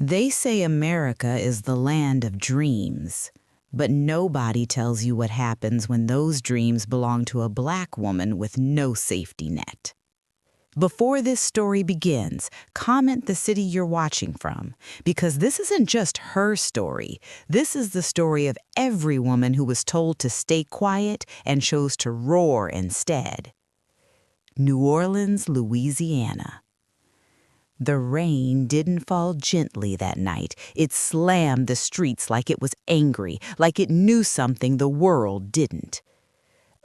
They say America is the land of dreams, but nobody tells you what happens when those dreams belong to a black woman with no safety net. Before this story begins, comment the city you're watching from, because this isn't just her story. This is the story of every woman who was told to stay quiet and chose to roar instead. New Orleans, Louisiana. The rain didn't fall gently that night. It slammed the streets like it was angry, like it knew something the world didn't.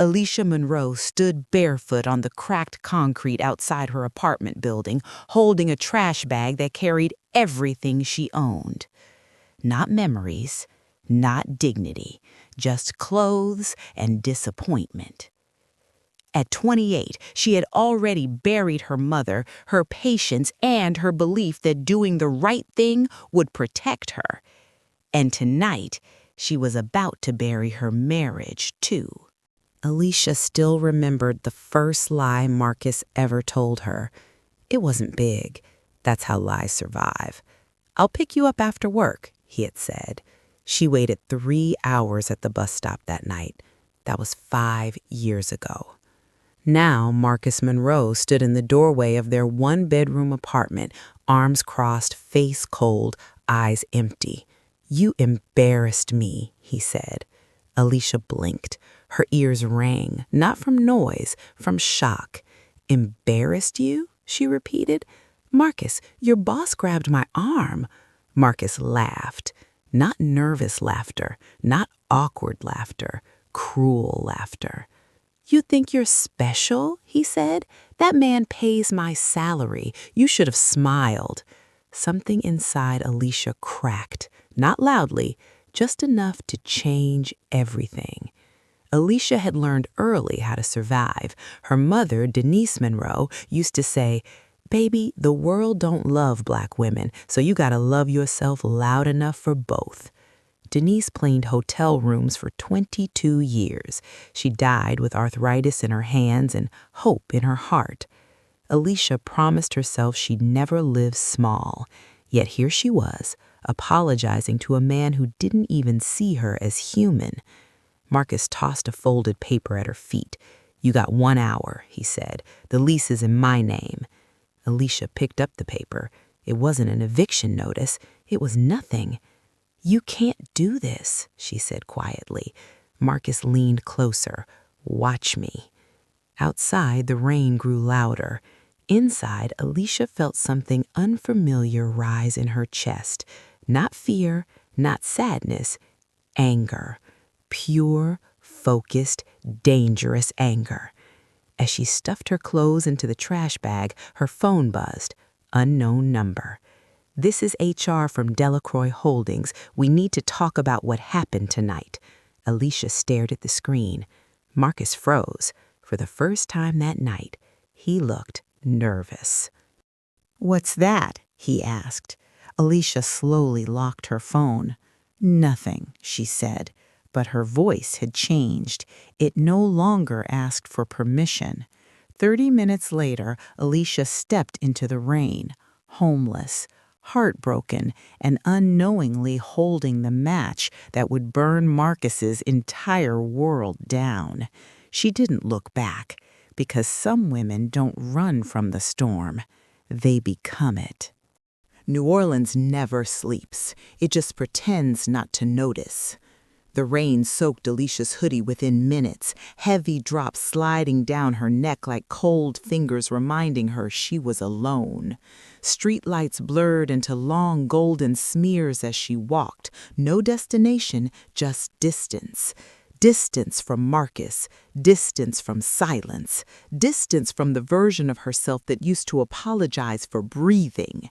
Alicia Monroe stood barefoot on the cracked concrete outside her apartment building, holding a trash bag that carried everything she owned. Not memories, not dignity, just clothes and disappointment. At 28, she had already buried her mother, her patience, and her belief that doing the right thing would protect her. And tonight, she was about to bury her marriage, too. Alicia still remembered the first lie Marcus ever told her. It wasn't big. That's how lies survive. "I'll pick you up after work," he had said. She waited 3 hours at the bus stop that night. That was 5 years ago. Now, Marcus Monroe stood in the doorway of their one-bedroom apartment, arms crossed, face cold, eyes empty. "You embarrassed me," he said. Alicia blinked. Her ears rang, not from noise, from shock. "Embarrassed you?" she repeated. "Marcus, your boss grabbed my arm." Marcus laughed. Not nervous laughter, not awkward laughter, cruel laughter. "You think you're special?" he said. "That man pays my salary. You should have smiled." Something inside Alicia cracked, not loudly, just enough to change everything. Alicia had learned early how to survive. Her mother, Denise Monroe, used to say, "Baby, the world don't love black women, so you gotta love yourself loud enough for both." Denise cleaned hotel rooms for 22 years. She died with arthritis in her hands and hope in her heart. Alicia promised herself she'd never live small. Yet here she was, apologizing to a man who didn't even see her as human. Marcus tossed a folded paper at her feet. "You got 1 hour," he said. "The lease is in my name." Alicia picked up the paper. It wasn't an eviction notice. It was nothing. "You can't do this," she said quietly. Marcus leaned closer. "Watch me." Outside, the rain grew louder. Inside, Alicia felt something unfamiliar rise in her chest. Not fear, not sadness, anger. Pure, focused, dangerous anger. As she stuffed her clothes into the trash bag, her phone buzzed. Unknown number. "This is HR from Delacroix Holdings. We need to talk about what happened tonight." Alicia stared at the screen. Marcus froze. For the first time that night, he looked nervous. "What's that?" he asked. Alicia slowly locked her phone. "Nothing," she said, but her voice had changed. It no longer asked for permission. 30 minutes later, Alicia stepped into the rain, homeless, heartbroken, and unknowingly holding the match that would burn Marcus's entire world down. She didn't look back, because some women don't run from the storm. They become it. New Orleans never sleeps. It just pretends not to notice. The rain soaked Alicia's hoodie within minutes, heavy drops sliding down her neck like cold fingers reminding her she was alone. Streetlights blurred into long golden smears as she walked. No destination, just distance. Distance from Marcus, distance from silence, distance from the version of herself that used to apologize for breathing.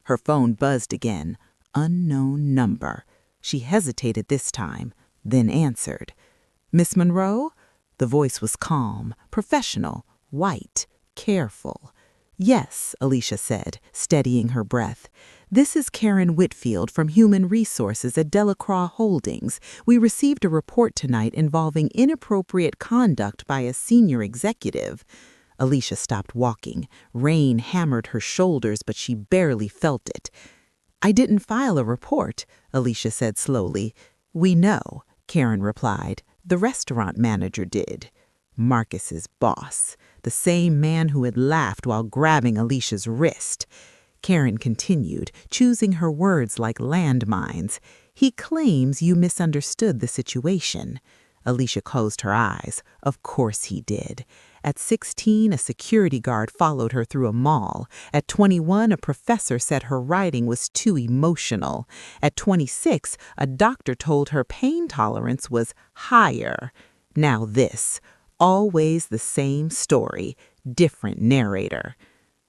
Her phone buzzed again. Unknown number. She hesitated this time, then answered. "Miss Monroe?" The voice was calm, professional, white, careful. "Yes," Alicia said, steadying her breath. "This is Karen Whitfield from Human Resources at Delacroix Holdings. We received a report tonight involving inappropriate conduct by a senior executive." Alicia stopped walking. Rain hammered her shoulders, but she barely felt it. I didn't file a report, Alicia said slowly. We know, Karen replied. The restaurant manager did. Marcus's boss, the same man who had laughed while grabbing Alicia's wrist. Karen continued, choosing her words like landmines. He claims you misunderstood the situation. Alicia closed her eyes. Of course he did. At 16, a security guard followed her through a mall. At 21, a professor said her writing was too emotional. At 26, a doctor told her pain tolerance was higher. Now this. Always the same story, different narrator.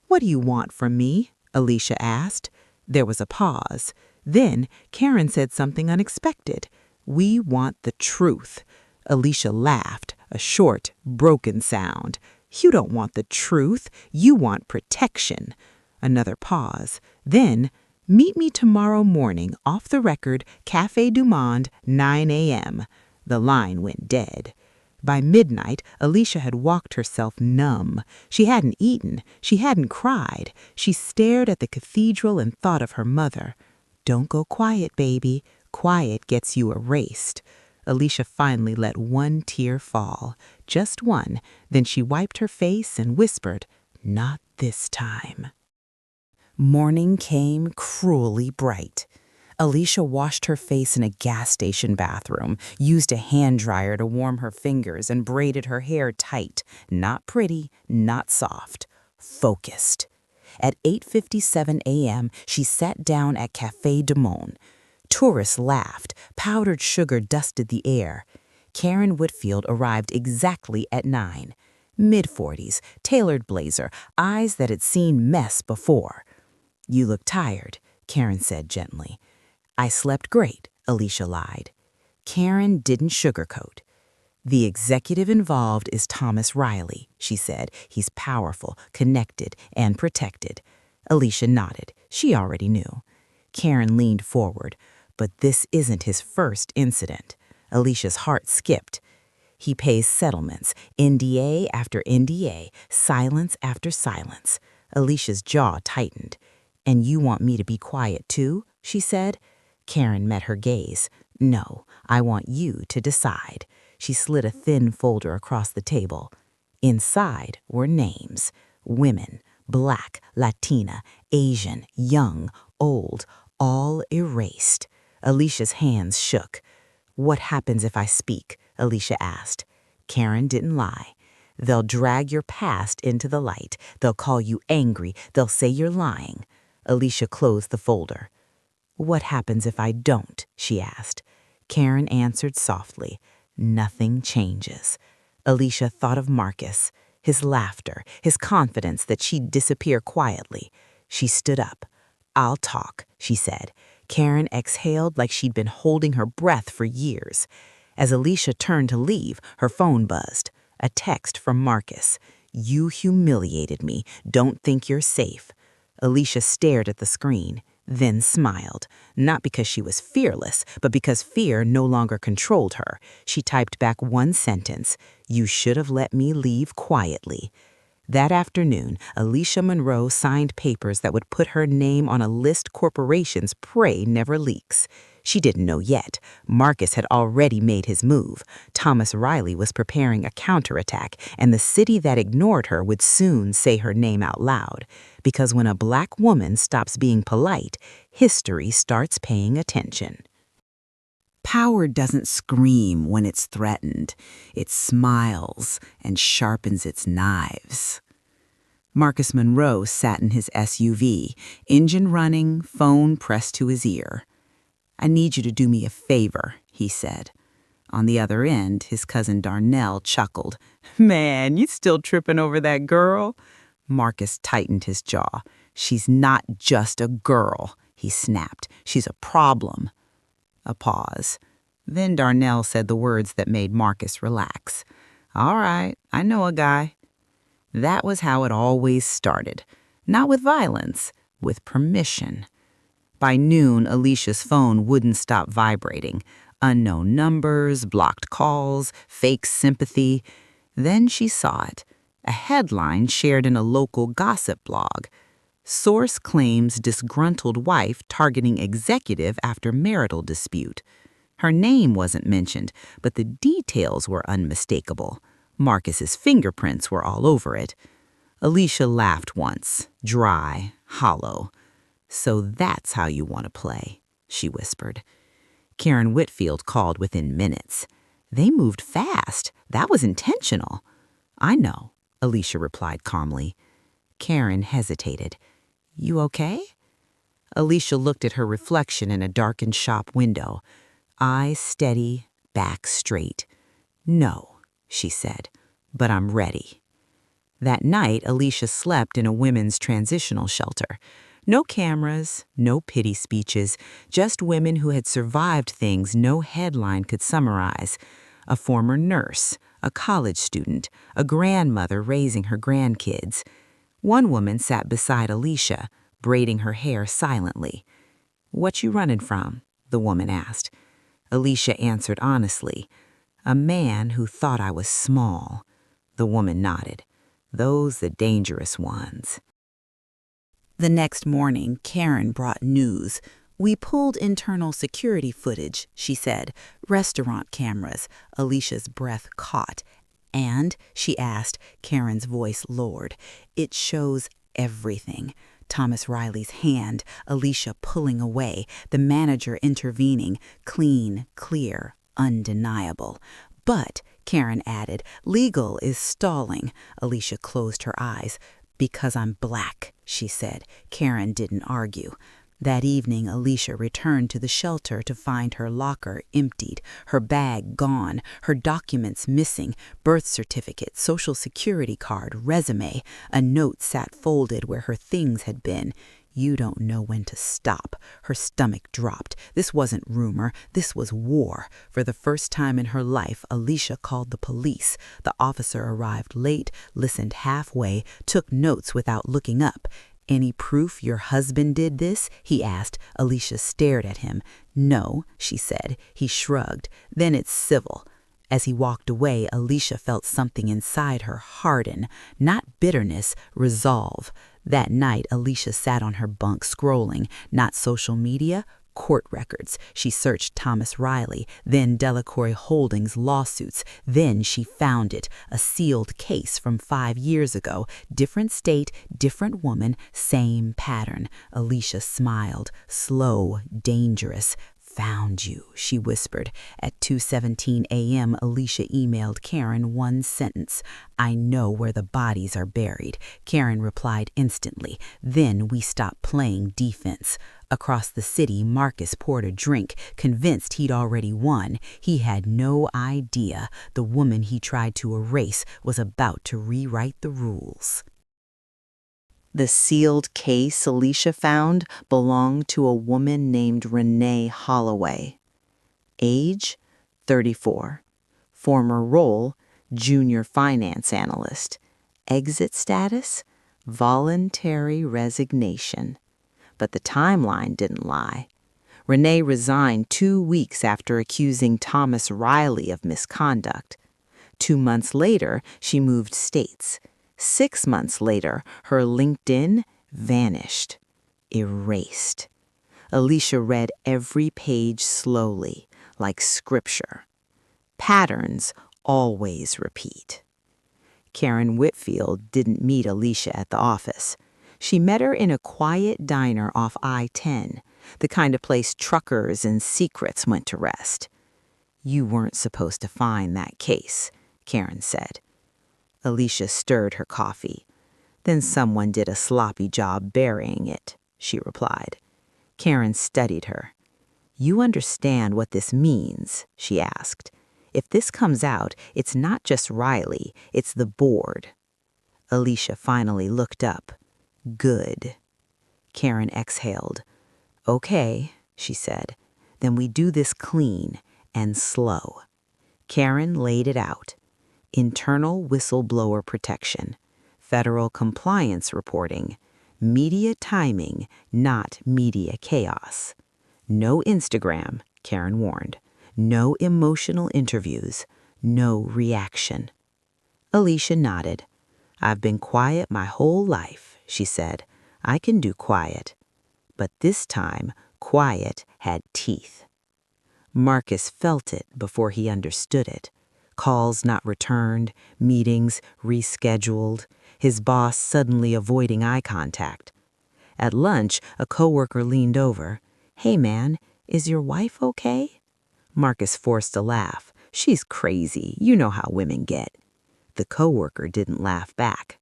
What do you want from me? Alicia asked. There was a pause. Then Karen said something unexpected. We want the truth. Alicia laughed, a short, broken sound. You don't want the truth. You want protection. Another pause. Then, meet me tomorrow morning, off the record, Café du Monde, 9 a.m. The line went dead. By midnight, Alicia had walked herself numb. She hadn't eaten. She hadn't cried. She stared at the cathedral and thought of her mother. Don't go quiet, baby. Quiet gets you erased. Alicia finally let one tear fall. Just one. Then she wiped her face and whispered, Not this time. Morning came cruelly bright. Alicia washed her face in a gas station bathroom, used a hand dryer to warm her fingers, and braided her hair tight. Not pretty, not soft. Focused. At 8:57 a.m., she sat down at Café du Monde. Tourists laughed. Powdered sugar dusted the air. Karen Whitfield arrived exactly at 9. Mid-40s, tailored blazer, eyes that had seen mess before. You look tired, Karen said gently. I slept great, Alicia lied. Karen didn't sugarcoat. The executive involved is Thomas Riley, she said. He's powerful, connected, and protected. Alicia nodded. She already knew. Karen leaned forward. But this isn't his first incident. Alicia's heart skipped. He pays settlements, NDA after NDA, silence after silence. Alicia's jaw tightened. And you want me to be quiet too? She said. Karen met her gaze. No, I want you to decide. She slid a thin folder across the table. Inside were names. Women, Black, Latina, Asian, young, old, all erased. Alicia's hands shook. What happens if I speak? Alicia asked. Karen didn't lie. They'll drag your past into the light. They'll call you angry. They'll say you're lying. Alicia closed the folder. What happens if I don't? She asked. Karen answered softly. Nothing changes. Alicia thought of Marcus, his laughter, his confidence that she'd disappear quietly. She stood up. I'll talk, she said. Karen exhaled like she'd been holding her breath for years. As Alicia turned to leave, her phone buzzed. A text from Marcus. You humiliated me. Don't think you're safe. Alicia stared at the screen, then smiled. Not because she was fearless, but because fear no longer controlled her. She typed back one sentence. You should have let me leave quietly. That afternoon, Alicia Monroe signed papers that would put her name on a list corporations pray never leaks. She didn't know yet. Marcus had already made his move. Thomas Riley was preparing a counterattack, and the city that ignored her would soon say her name out loud. Because when a black woman stops being polite, history starts paying attention. Power doesn't scream when it's threatened. It smiles and sharpens its knives. Marcus Monroe sat in his SUV, engine running, phone pressed to his ear. I need you to do me a favor, he said. On the other end, his cousin Darnell chuckled. Man, you still tripping over that girl? Marcus tightened his jaw. She's not just a girl, he snapped. She's a problem. A pause. Then Darnell said the words that made Marcus relax. All right, I know a guy. That was how it always started. Not with violence, with permission. By noon, Alicia's phone wouldn't stop vibrating. Unknown numbers, blocked calls, fake sympathy. Then she saw it. A headline shared in a local gossip blog. Source claims disgruntled wife targeting executive after marital dispute. Her name wasn't mentioned, but the details were unmistakable. Marcus's fingerprints were all over it. Alicia laughed once, dry, hollow. "So that's how you want to play," she whispered. Karen Whitfield called within minutes. "They moved fast. That was intentional." "I know," Alicia replied calmly. Karen hesitated. "You okay?" Alicia looked at her reflection in a darkened shop window. Eyes steady, back straight. "No," she said, "but I'm ready." That night, Alicia slept in a women's transitional shelter. No cameras, no pity speeches, just women who had survived things no headline could summarize. A former nurse, a college student, a grandmother raising her grandkids. One woman sat beside Alicia, braiding her hair silently. "What you running from?" the woman asked. Alicia answered honestly. "A man who thought I was small." The woman nodded. "Those the dangerous ones." The next morning, Karen brought news. "We pulled internal security footage," she said. "Restaurant cameras." Alicia's breath caught. "And?" she asked, Karen's voice lowered. "It shows everything." Thomas Riley's hand, Alicia pulling away, the manager intervening, clean, clear, undeniable. "But," Karen added, "legal is stalling." Alicia closed her eyes. "Because I'm black," she said. Karen didn't argue. That evening, Alicia returned to the shelter to find her locker emptied, her bag gone, her documents missing, birth certificate, social security card, resume. A note sat folded where her things had been. "You don't know when to stop." Her stomach dropped. This wasn't rumor. This was war. For the first time in her life, Alicia called the police. The officer arrived late, listened halfway, took notes without looking up. "Any proof your husband did this?" he asked. Alicia stared at him. "No," she said. He shrugged. "Then it's civil." As he walked away, Alicia felt something inside her harden. Not bitterness, resolve. That night, Alicia sat on her bunk scrolling. Not social media, court records. She searched Thomas Riley, then Delacour Holdings lawsuits. Then she found it, a sealed case from 5 years ago. Different state, different woman, same pattern. Alicia smiled, slow, dangerous. "Found you," she whispered. At 2:17 a.m., Alicia emailed Karen one sentence. "I know where the bodies are buried." Karen replied instantly. Then we stopped playing defense. Across the city, Marcus poured a drink, convinced he'd already won. He had no idea the woman he tried to erase was about to rewrite the rules. The sealed case Alicia found belonged to a woman named Renee Holloway. Age, 34. Former role, junior finance analyst. Exit status, voluntary resignation. But the timeline didn't lie. Renee resigned 2 weeks after accusing Thomas Riley of misconduct. 2 months later, she moved states. 6 months later, her LinkedIn vanished, erased. Alicia read every page slowly, like scripture. Patterns always repeat. Karen Whitfield didn't meet Alicia at the office. She met her in a quiet diner off I-10, the kind of place truckers and secrets went to rest. "You weren't supposed to find that case," Karen said. Alicia stirred her coffee. "Then someone did a sloppy job burying it," she replied. Karen studied her. "You understand what this means?" she asked. "If this comes out, it's not just Riley, it's the board." Alicia finally looked up. "Good." Karen exhaled. "Okay," she said. "Then we do this clean and slow." Karen laid it out. Internal whistleblower protection, federal compliance reporting, media timing, not media chaos. No Instagram, Karen warned. No emotional interviews, no reaction. Alicia nodded. "I've been quiet my whole life," she said. I can do quiet. But this time, quiet had teeth. Marcus felt it before he understood it. Calls not returned, meetings rescheduled, his boss suddenly avoiding eye contact. At lunch, a coworker leaned over. "Hey man, is your wife okay?" Marcus forced a laugh. "She's crazy. You know how women get." The coworker didn't laugh back.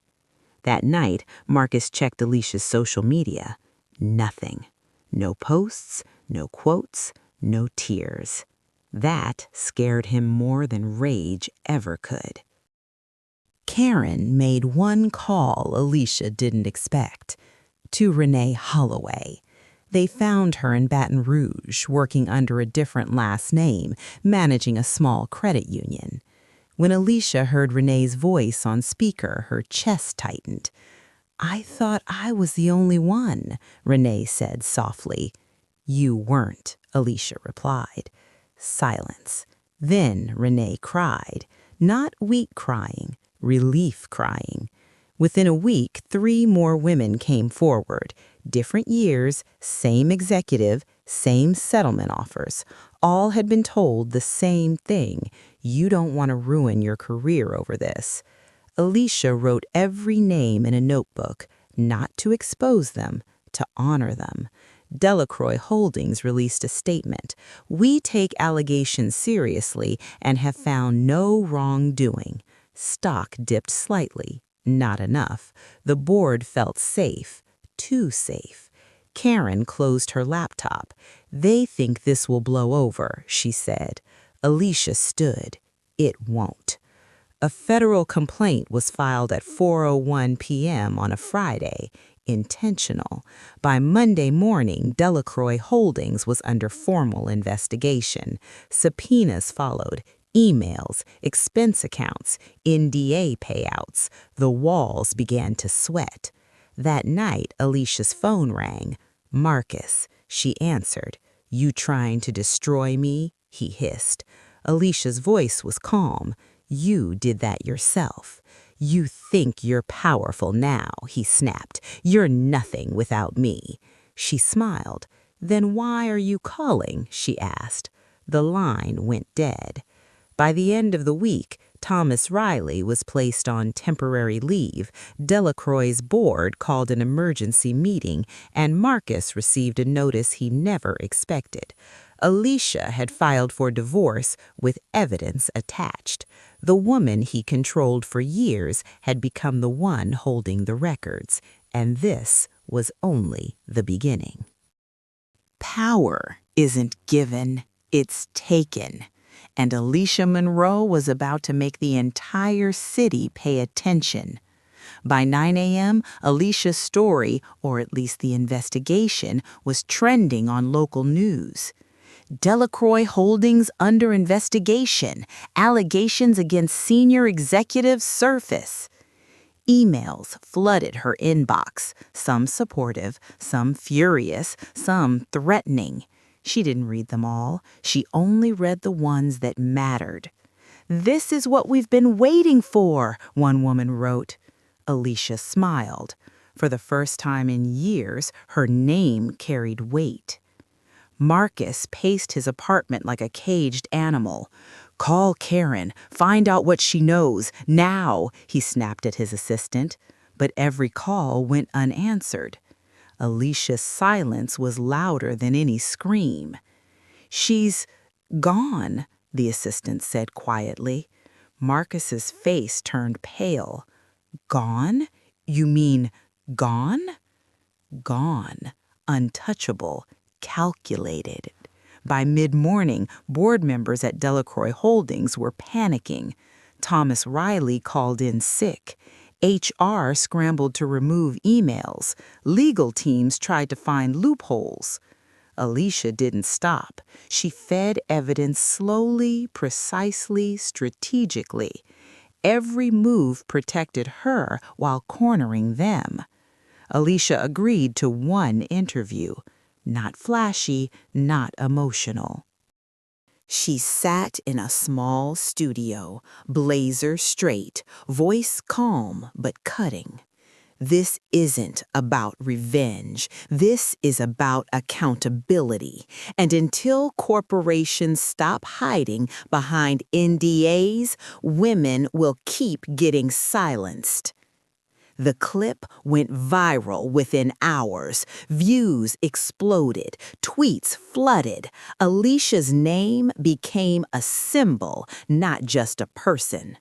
That night, Marcus checked Alicia's social media. Nothing. No posts, no quotes, no tears. That scared him more than rage ever could. Karen made one call Alicia didn't expect. To Renee Holloway. They found her in Baton Rouge, working under a different last name, managing a small credit union. When Alicia heard Renee's voice on speaker, her chest tightened. "I thought I was the only one," Renee said softly. "You weren't," Alicia replied. Silence. Then Renee cried. Not weak crying, relief crying. Within a week, 3 more women came forward. Different years, same executive, same settlement offers. All had been told the same thing. You don't want to ruin your career over this. Alicia wrote every name in a notebook, not to expose them, to honor them. Delacroix Holdings released a statement. "We take allegations seriously and have found no wrongdoing." Stock dipped slightly. Not enough. The board felt safe. Too safe. Karen closed her laptop. "They think this will blow over," she said. Alicia stood. "It won't." A federal complaint was filed at 4:01 p.m. on a Friday. Intentional. By Monday morning, Delacroix Holdings was under formal investigation. Subpoenas followed. Emails, expense accounts, NDA payouts. The walls began to sweat. That night, Alicia's phone rang. "Marcus," she answered. "You trying to destroy me?" he hissed. Alicia's voice was calm. "You did that yourself. You think you're powerful now," he snapped. "You're nothing without me." She smiled. "Then why are you calling?" she asked. The line went dead. By the end of the week, Thomas Riley was placed on temporary leave. Delacroix's board called an emergency meeting, and Marcus received a notice he never expected. Alicia had filed for divorce with evidence attached. The woman he controlled for years had become the one holding the records, and this was only the beginning. Power isn't given, it's taken. And Alicia Monroe was about to make the entire city pay attention. By 9 a.m., Alicia's story, or at least the investigation, was trending on local news. Delacroix Holdings under investigation. Allegations against senior executives surface. Emails flooded her inbox, some supportive, some furious, some threatening. She didn't read them all. She only read the ones that mattered. "This is what we've been waiting for," one woman wrote. Alicia smiled. For the first time in years, her name carried weight. Marcus paced his apartment like a caged animal. "Call Karen. Find out what she knows. Now," he snapped at his assistant. But every call went unanswered. Alicia's silence was louder than any scream. "She's gone," the assistant said quietly. Marcus's face turned pale. "Gone? You mean gone?" Gone. Untouchable. Calculated. By mid-morning, board members at Delacroix Holdings were panicking. Thomas Riley called in sick. HR scrambled to remove emails. Legal teams tried to find loopholes. Alicia didn't stop. She fed evidence slowly, precisely, strategically. Every move protected her while cornering them. Alicia agreed to one interview. Not flashy, not emotional. She sat in a small studio, blazer straight, voice calm but cutting. This isn't about revenge. This is about accountability. And until corporations stop hiding behind NDAs, women will keep getting silenced. The clip went viral within hours. Views exploded. Tweets flooded. Alicia's name became a symbol, not just a person.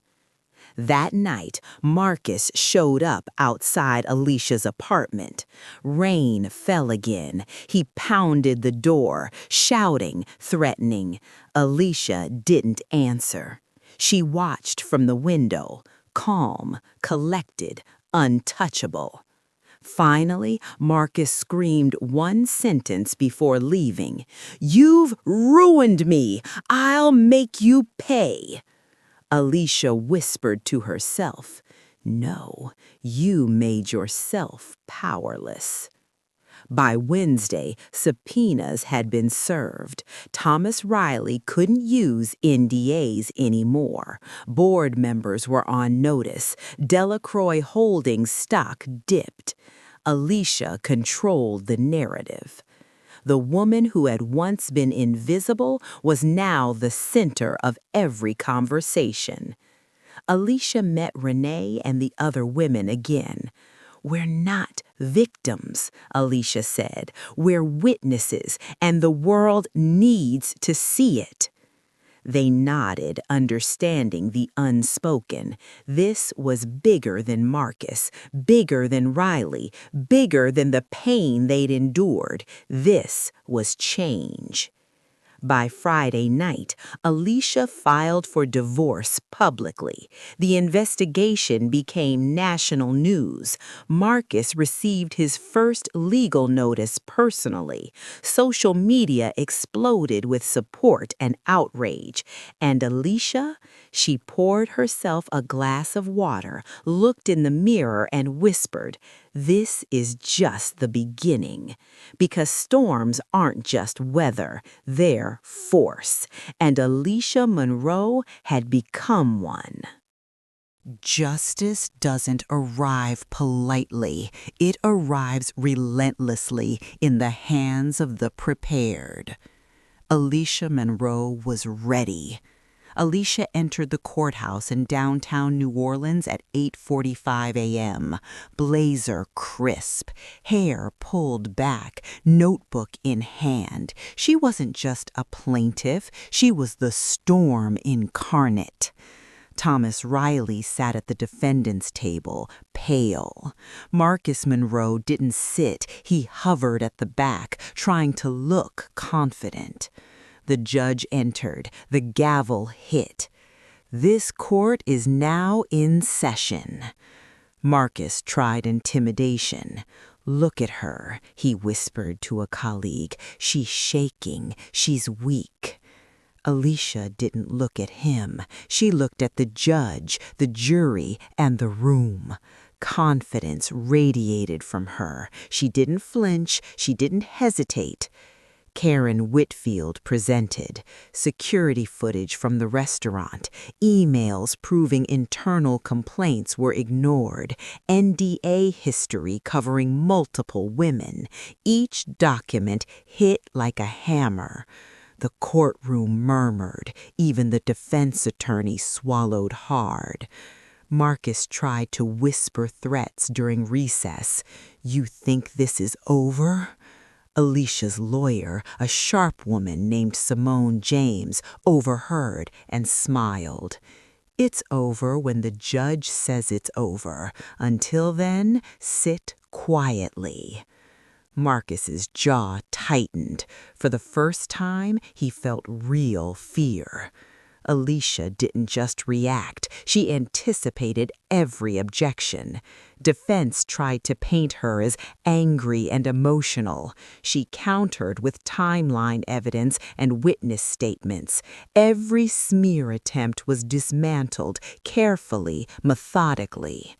That night, Marcus showed up outside Alicia's apartment. Rain fell again. He pounded the door, shouting, threatening. Alicia didn't answer. She watched from the window, calm, collected, untouchable. Finally, Marcus screamed one sentence before leaving. "You've ruined me! I'll make you pay!" Alicia whispered to herself, "No, you made yourself powerless." By Wednesday, subpoenas had been served. Thomas Riley couldn't use NDAs anymore. Board members were on notice. Delacroix Holdings stock dipped. Alicia controlled the narrative. The woman who had once been invisible was now the center of every conversation. Alicia met Renee and the other women again. "We're not victims," Alicia said. "We're witnesses, and the world needs to see it." They nodded, understanding the unspoken. This was bigger than Marcus, bigger than Riley, bigger than the pain they'd endured. This was change. By Friday night, Alicia filed for divorce publicly. The investigation became national news. Marcus received his first legal notice personally. Social media exploded with support and outrage. And Alicia, she poured herself a glass of water, looked in the mirror, and whispered, "This is just the beginning." Because storms aren't just weather, they're force. And Alicia Monroe had become one. Justice doesn't arrive politely. It arrives relentlessly in the hands of the prepared. Alicia Monroe was ready. Alicia entered the courthouse in downtown New Orleans at 8:45 a.m., blazer crisp, hair pulled back, notebook in hand. She wasn't just a plaintiff, she was the storm incarnate. Thomas Riley sat at the defendant's table, pale. Marcus Monroe didn't sit, he hovered at the back, trying to look confident. The judge entered. The gavel hit. "This court is now in session." Marcus tried intimidation. "Look at her," he whispered to a colleague. "She's shaking. She's weak." Alicia didn't look at him. She looked at the judge, the jury, and the room. Confidence radiated from her. She didn't flinch. She didn't hesitate. Karen Whitfield presented security footage from the restaurant, emails proving internal complaints were ignored, NDA history covering multiple women. Each document hit like a hammer. The courtroom murmured. Even the defense attorney swallowed hard. Marcus tried to whisper threats during recess. "You think this is over?" Alicia's lawyer, a sharp woman named Simone James, overheard and smiled. "It's over when the judge says it's over. Until then, sit quietly." Marcus's jaw tightened. For the first time, he felt real fear. Alicia didn't just react. She anticipated every objection. Defense tried to paint her as angry and emotional. She countered with timeline evidence and witness statements. Every smear attempt was dismantled carefully, methodically.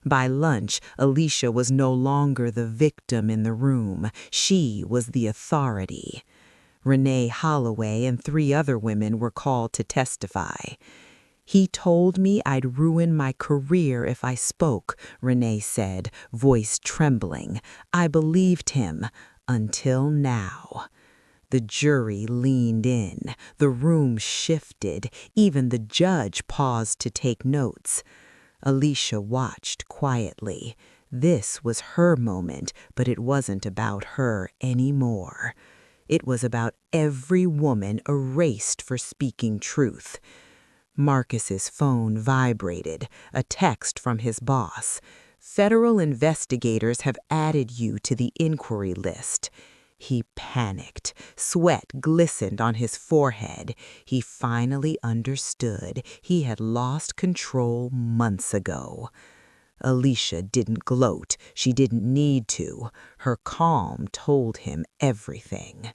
By lunch, Alicia was no longer the victim in the room. She was the authority. Renee Holloway and 3 other women were called to testify. He told me I'd ruin my career if I spoke, Renee said, voice trembling. I believed him, until now. The jury leaned in. The room shifted. Even the judge paused to take notes. Alicia watched quietly. This was her moment, but it wasn't about her anymore. It was about every woman erased for speaking truth. Marcus's phone vibrated, a text from his boss. Federal investigators have added you to the inquiry list. He panicked. Sweat glistened on his forehead. He finally understood. He had lost control months ago. Alicia didn't gloat. She didn't need to. Her calm told him everything.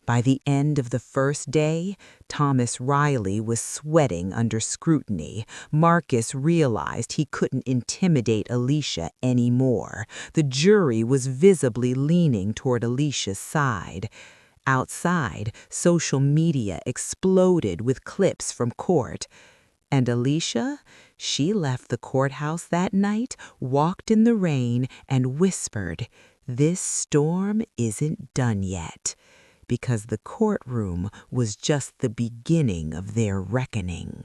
By the end of the first day, Thomas Riley was sweating under scrutiny. Marcus realized he couldn't intimidate Alicia anymore. The jury was visibly leaning toward Alicia's side. Outside, social media exploded with clips from court. And Alicia, she left the courthouse that night, walked in the rain, and whispered, "This storm isn't done yet." Because the courtroom was just the beginning of their reckoning.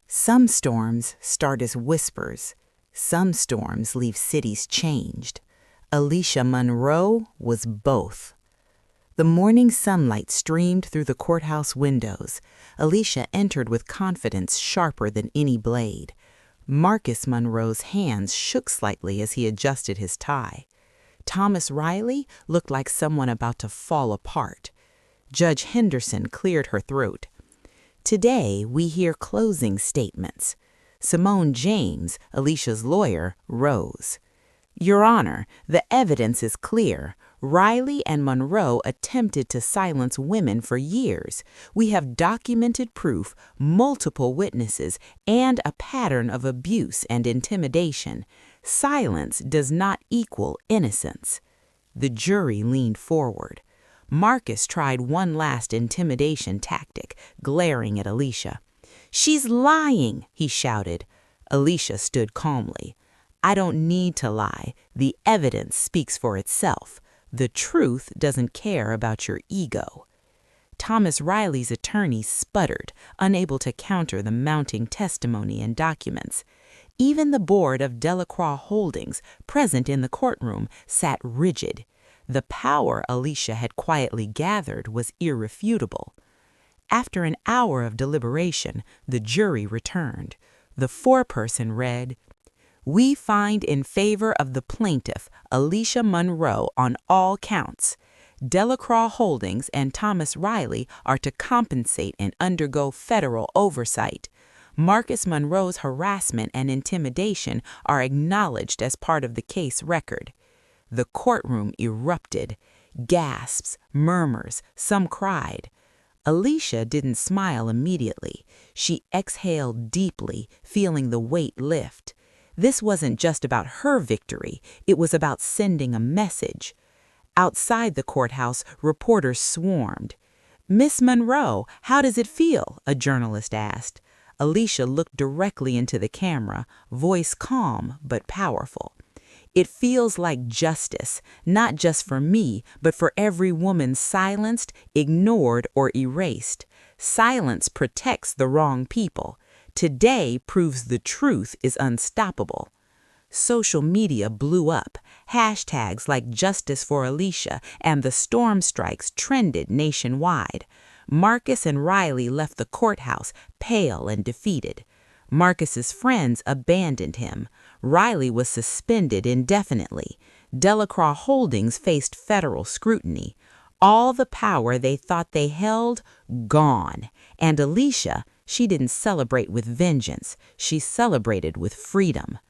Some storms start as whispers. Some storms leave cities changed. Alicia Monroe was both. The morning sunlight streamed through the courthouse windows. Alicia entered with confidence sharper than any blade. Marcus Monroe's hands shook slightly as he adjusted his tie. Thomas Riley looked like someone about to fall apart. Judge Henderson cleared her throat. Today, we hear closing statements. Simone James, Alicia's lawyer, rose. Your Honor, the evidence is clear. Riley and Monroe attempted to silence women for years. We have documented proof, multiple witnesses, and a pattern of abuse and intimidation. Silence does not equal innocence. The jury leaned forward. Marcus tried one last intimidation tactic, glaring at Alicia. She's lying, he shouted. Alicia stood calmly. I don't need to lie. The evidence speaks for itself. The truth doesn't care about your ego. Thomas Riley's attorney sputtered, unable to counter the mounting testimony and documents. Even the board of Delacroix Holdings, present in the courtroom, sat rigid. The power Alicia had quietly gathered was irrefutable. After an hour of deliberation, the jury returned. The foreperson read, We find in favor of the plaintiff, Alicia Monroe, on all counts. Delacroix Holdings and Thomas Riley are to compensate and undergo federal oversight. Marcus Monroe's harassment and intimidation are acknowledged as part of the case record. The courtroom erupted. Gasps, murmurs, some cried. Alicia didn't smile immediately. She exhaled deeply, feeling the weight lift. This wasn't just about her victory, it was about sending a message. Outside the courthouse, reporters swarmed. Miss Monroe, how does it feel? A journalist asked. Alicia looked directly into the camera, voice calm but powerful. It feels like justice, not just for me, but for every woman silenced, ignored, or erased. Silence protects the wrong people. Today proves the truth is unstoppable. Social media blew up. Hashtags like Justice for Alicia and the storm strikes trended nationwide. Marcus and Riley left the courthouse, pale and defeated. Marcus's friends abandoned him. Riley was suspended indefinitely. Delacroix Holdings faced federal scrutiny. All the power they thought they held, gone. And Alicia, she didn't celebrate with vengeance. She celebrated with freedom.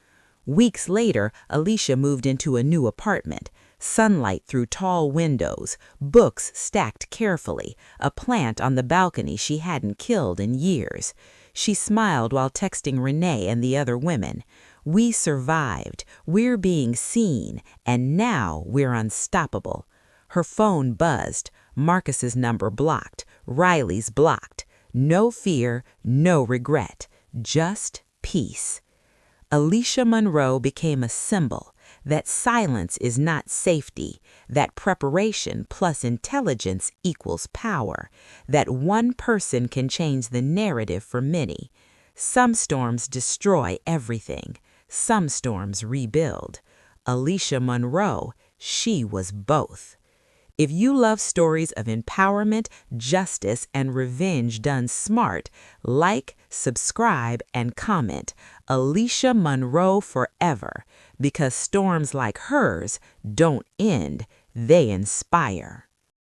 Weeks later, Alicia moved into a new apartment. Sunlight through tall windows, books stacked carefully, a plant on the balcony she hadn't killed in years. She smiled while texting Renee and the other women. We survived, we're being seen, and now we're unstoppable. Her phone buzzed, Marcus's number blocked, Riley's blocked. No fear, no regret, just peace. Alicia Monroe became a symbol that silence is not safety, that preparation plus intelligence equals power, that one person can change the narrative for many. Some storms destroy everything. Some storms rebuild. Alicia Monroe, she was both. If you love stories of empowerment, justice, and revenge done smart, like, subscribe, and comment. Alicia Monroe forever, because storms like hers don't end, they inspire.